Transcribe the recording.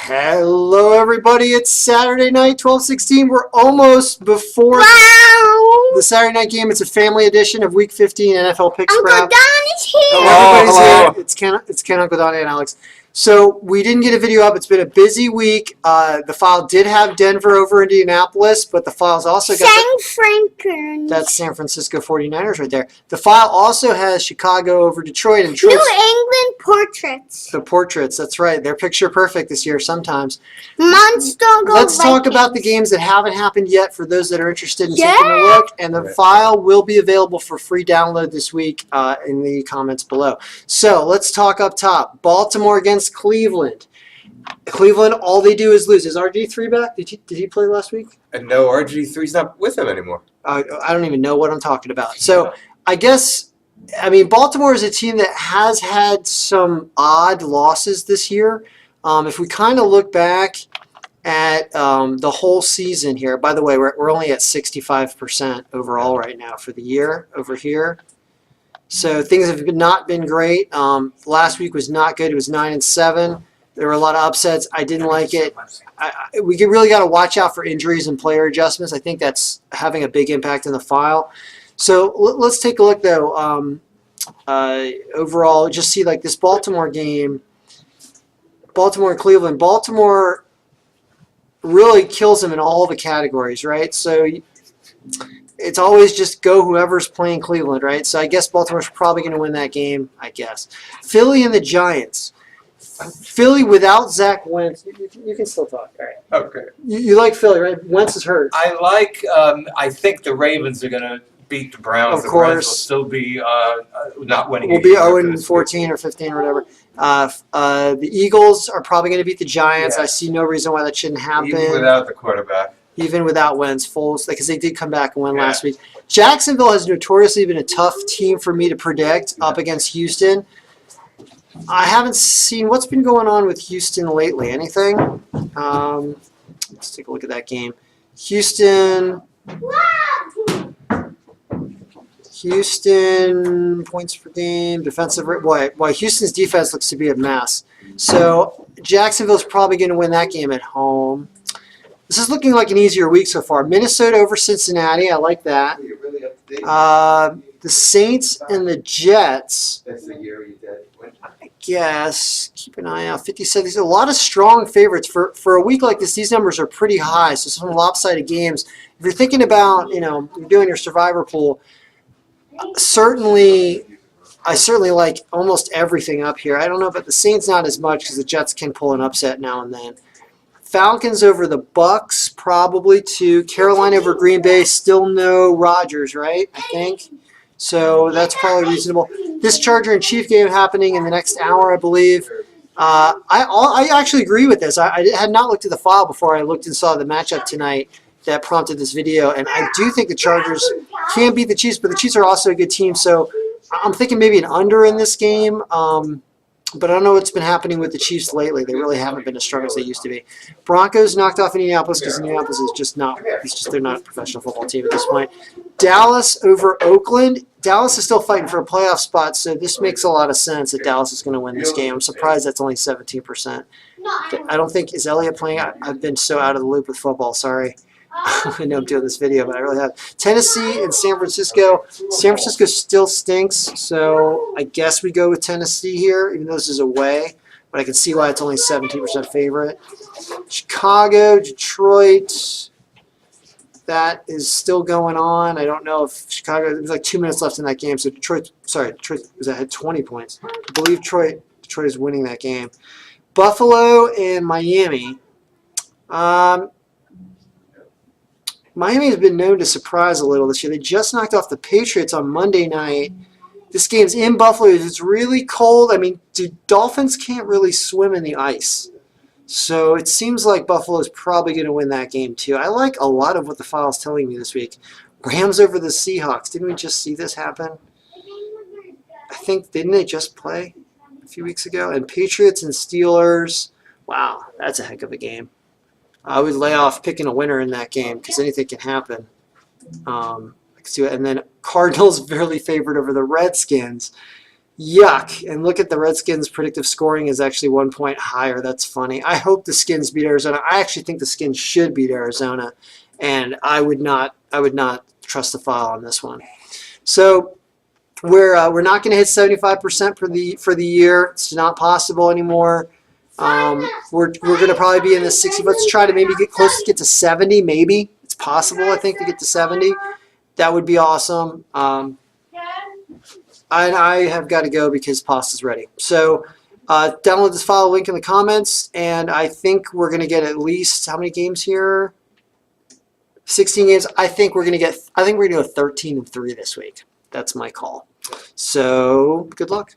Hello, everybody. It's Saturday night, 12:16. We're almost before the Saturday night game. It's a family edition of Week 15 NFL Picks. Uncle Don is here. Everybody's here. It's Ken, Uncle Don, and Alex. So we didn't get a video up. It's been a busy week. The file did have Denver over Indianapolis, but the file's also got that's San Francisco 49ers right there. The file also has Chicago over Detroit and New England portraits. The portraits, that's right. They're picture perfect this year sometimes. Monster Let's talk about the games that haven't happened yet for those that are interested in taking a look. And the file will be available for free download this week in the comments below. So let's talk up top. Baltimore against Cleveland. Cleveland, all they do is lose. Is RG3 back? Did he play last week? No, RG3's not with him anymore. I don't even know what I'm talking about. So I mean, Baltimore is a team that has had some odd losses this year. If we kind of look back at the whole season here, by the way, we're only at 65% overall right now for the year over here. So things have not been great. Last week was not good. It was 9-7. There were a lot of upsets. I didn't like it. We really got to watch out for injuries and player adjustments. I think that's having a big impact in the file. So let's take a look, though. Overall, just see like this Baltimore game, Baltimore and Cleveland. Baltimore really kills them in all the categories, right? So it's always just go whoever's playing Cleveland, right? So I guess Baltimore's probably going to win that game, I guess. Philly and the Giants. Philly without Zach Wentz. You can still talk. All right. Okay. You like Philly, right? Wentz is hurt. I think the Ravens are going to beat the Browns. Of course. The Browns will still be not winning. We'll be 0-14 or 15 or whatever. The Eagles are probably going to beat the Giants. Yeah. I see no reason why that shouldn't happen. Even without the quarterback. Even without Wentz, Foles, because they did come back and win last week. Jacksonville has notoriously been a tough team for me to predict up against Houston. I haven't seen what's been going on with Houston lately. Anything? Let's take a look at that game. Houston points per game, defensive. Boy, Houston's defense looks to be a mess. So Jacksonville's probably going to win that game at home. This is looking like an easier week so far. Minnesota over Cincinnati. I like that. The Saints and the Jets. That's the year you did. I guess. Keep an eye out. 57. There's a lot of strong favorites. For a week like this, these numbers are pretty high. So some lopsided games. If you're thinking about, you're doing your survivor pool, I certainly like almost everything up here. I don't know about the Saints, not as much because the Jets can pull an upset now and then. Falcons over the Bucks, probably too. Carolina over Green Bay, still no Rodgers, right? I think. So that's probably reasonable. This Charger and Chief game happening in the next hour, I believe. I actually agree with this. I had not looked at the file before I looked and saw the matchup tonight that prompted this video. And I do think the Chargers can beat the Chiefs, but the Chiefs are also a good team. So I'm thinking maybe an under in this game. But I don't know what's been happening with the Chiefs lately. They really haven't been as strong as they used to be. Broncos knocked off Indianapolis because Indianapolis is just not. They're not a professional football team at this point. Dallas over Oakland. Dallas is still fighting for a playoff spot, so this makes a lot of sense that Dallas is going to win this game. I'm surprised that's only 17%. I don't think is Elliott playing. I've been so out of the loop with football. Sorry. I know I'm doing this video, but I really have. Tennessee and San Francisco. San Francisco still stinks, so I guess we go with Tennessee here, even though this is away. But I can see why it's only 17% favorite. Chicago, Detroit. That is still going on. I don't know if Chicago. There's like 2 minutes left in that game, so Detroit was ahead 20 points. I believe Detroit is winning that game. Buffalo and Miami. Miami has been known to surprise a little this year. They just knocked off the Patriots on Monday night. This game's in Buffalo. It's really cold. I mean, Dolphins can't really swim in the ice. So it seems like Buffalo's probably going to win that game too. I like a lot of what the file's telling me this week. Rams over the Seahawks. Didn't we just see this happen? I think, didn't they just play a few weeks ago? And Patriots and Steelers. Wow, that's a heck of a game. I would lay off picking a winner in that game because anything can happen. I can see it. And then Cardinals barely favored over the Redskins. Yuck. And look at the Redskins' predictive scoring is actually 1 point higher. That's funny. I hope the Skins beat Arizona. I actually think the Skins should beat Arizona. And I would not trust the file on this one. So we're not going to hit 75% for the year. It's not possible anymore. We're going to probably be in the 60. Let's try to maybe get to 70. Maybe it's possible. I think to get to 70. That would be awesome. I have got to go because pasta's ready. So download this file, link in the comments, and I think we're going to get at least how many games here? 16 games. I think we're going to go 13-3 this week. That's my call. So good luck.